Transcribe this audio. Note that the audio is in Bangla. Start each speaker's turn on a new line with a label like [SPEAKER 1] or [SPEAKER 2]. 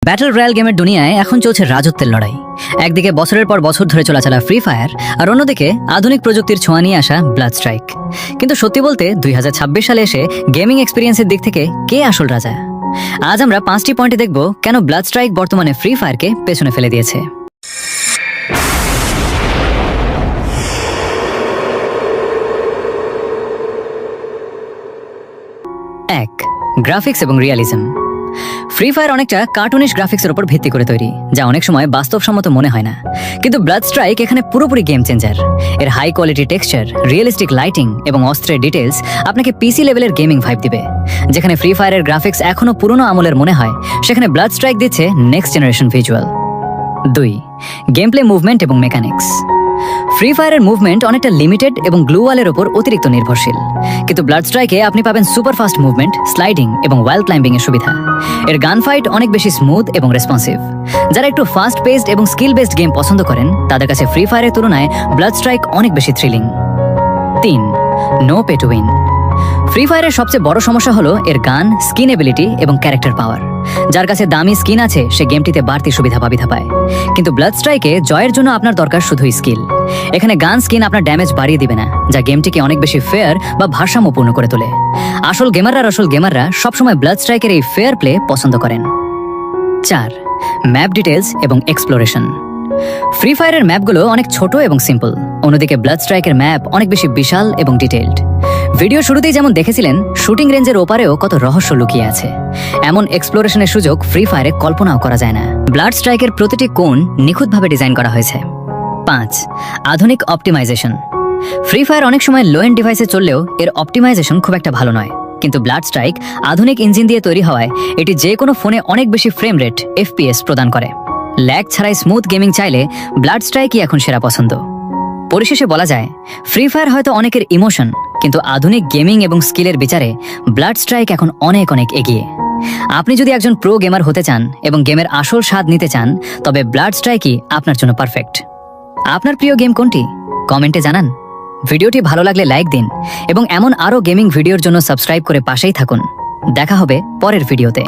[SPEAKER 1] ব্যাটল রয়্যাল গেমের দুনিয়ায় এখন চলছে রাজত্বের লড়াই। একদিকে বছরের পর বছর ধরে চলা ফ্রি ফায়ার, আর অন্যদিকে আধুনিক প্রযুক্তির ছোঁয়া নিয়ে আসা ব্লাড স্ট্রাইক। কিন্তু সত্যি বলতে 2026 সালে এসে গেমিং এক্সপিরিয়েন্সের দিক থেকে কে আসল রাজা? আজ আমরা 5টি পয়েন্টে দেখব কেন ব্লাড স্ট্রাইক বর্তমানে ফ্রি ফায়ারকে পেছনে ফেলে দিয়েছে। 1. গ্রাফিক্স এবং রিয়ালিজম। ফ্রি ফায়ার অনেকটা কার্টুনিশ গ্রাফিক্সের উপর ভিত্তি করে তৈরি, যা অনেক সময় বাস্তবসম্মত মনে হয় না। কিন্তু ব্লাড স্ট্রাইক এখানে পুরোপুরি গেম চেঞ্জার। এর high quality texture, realistic lighting এবং অস্ত্রের ডিটেলস আপনাকে পিসি লেভেলের গেমিং ভাইব দিবে। যেখানে ফ্রি ফায়ারের গ্রাফিক্স এখনো পুরনো আমলের মনে হয়, সেখানে ব্লাড স্ট্রাইক দিচ্ছে next generation visual. 2. Game play movement এবং মেকানিক্স। ফ্রি ফায়ারের মুভমেন্ট অনেকটা লিমিটেড এবং গ্লু ওয়ালের উপর অতিরিক্ত নির্ভরশীল, কিন্তু ব্লাড স্ট্রাইকে আপনি পাবেন সুপার ফাস্ট মুভমেন্ট, স্লাইডিং এবং ওয়াল ক্লাইম্বিং এর সুবিধা। এর গান ফাইট অনেক বেশি স্মুথ এবং রেসপন্সিভ। যারা একটু ফাস্ট পেসড এবং স্কিল বেসড গেম পছন্দ করেন, তাদের কাছে ফ্রি ফায়ারের তুলনায় ব্লাড স্ট্রাইক অনেক বেশি thrilling. 3. No pay to win. Free ফায়ারের সবচেয়ে বড় সমস্যা হলো এর গান, স্কিন এবিলিটি এবং ক্যারেক্টার পাওয়ার। যার কাছে দামি স্কিন আছে সে গেমটিতে বাড়তি সুবিধা পায়। কিন্তু ব্লাড স্ট্রাইকে জয়ের জন্য আপনার দরকার শুধুই স্কিল। এখানে গান স্কিন আপনার ড্যামেজ বাড়িয়ে দিবে না, যা গেমটিকে অনেক বেশি ফেয়ার বা ভারসাম্যপূর্ণ করে তোলে। আসল গেমাররা সবসময় ব্লাড স্ট্রাইকের এই ফেয়ার প্লে পছন্দ করেন। 4. ম্যাপ ডিটেলস এবং এক্সপ্লোরেশন। ফ্রি ফায়ারের ম্যাপগুলো অনেক ছোট এবং সিম্পল, অন্যদিকে ব্লাড স্ট্রাইকের ম্যাপ অনেক বেশি বিশাল এবং ডিটেইলড। ভিডিও শুরুতেই যেমন দেখেছিলেন, শুটিং রেঞ্জের ওপারেও কত রহস্য লুকিয়ে আছে। এমন এক্সপ্লোরেশনের সুযোগ ফ্রি ফায়ারে কল্পনাও করা যায় না। ব্লাড স্ট্রাইকের প্রতিটি কোণ নিখুঁতভাবে ডিজাইন করা হয়েছে। 5. আধুনিক অপটিমাইজেশন। ফ্রি ফায়ার অনেক সময় লো এন্ড ডিভাইসে চললেও এর অপটিমাইজেশন খুব একটা ভালো নয়, কিন্তু ব্লাড স্ট্রাইক আধুনিক ইঞ্জিন দিয়ে তৈরি হওয়ায় এটি যে কোনো ফোনে অনেক বেশি ফ্রেম রেট, FPS প্রদান করে। ল্যাগ ছাড়াই স্মুথ গেমিং চাইলে ব্লাড স্ট্রাইকই এখন সেরা পছন্দ। পরিশেষে বলা যায়, ফ্রি ফায়ার হয়তো অনেকের ইমোশন, কিন্তু আধুনিক গেমিং এবং স্কিলের বিচারে ব্লাড স্ট্রাইক এখন অনেক এগিয়ে। আপনি যদি একজন প্রো গেমার হতে চান এবং গেমের আসল স্বাদ নিতে চান, তবে ব্লাড স্ট্রাইকই আপনার জন্য পারফেক্ট। আপনার প্রিয় গেম কোনটি? কমেন্টে জানান। ভিডিওটি ভালো লাগলে লাইক দিন এবং এমন আরও গেমিং ভিডিওর জন্য সাবস্ক্রাইব করে পাশেই থাকুন। দেখা হবে পরের ভিডিওতে।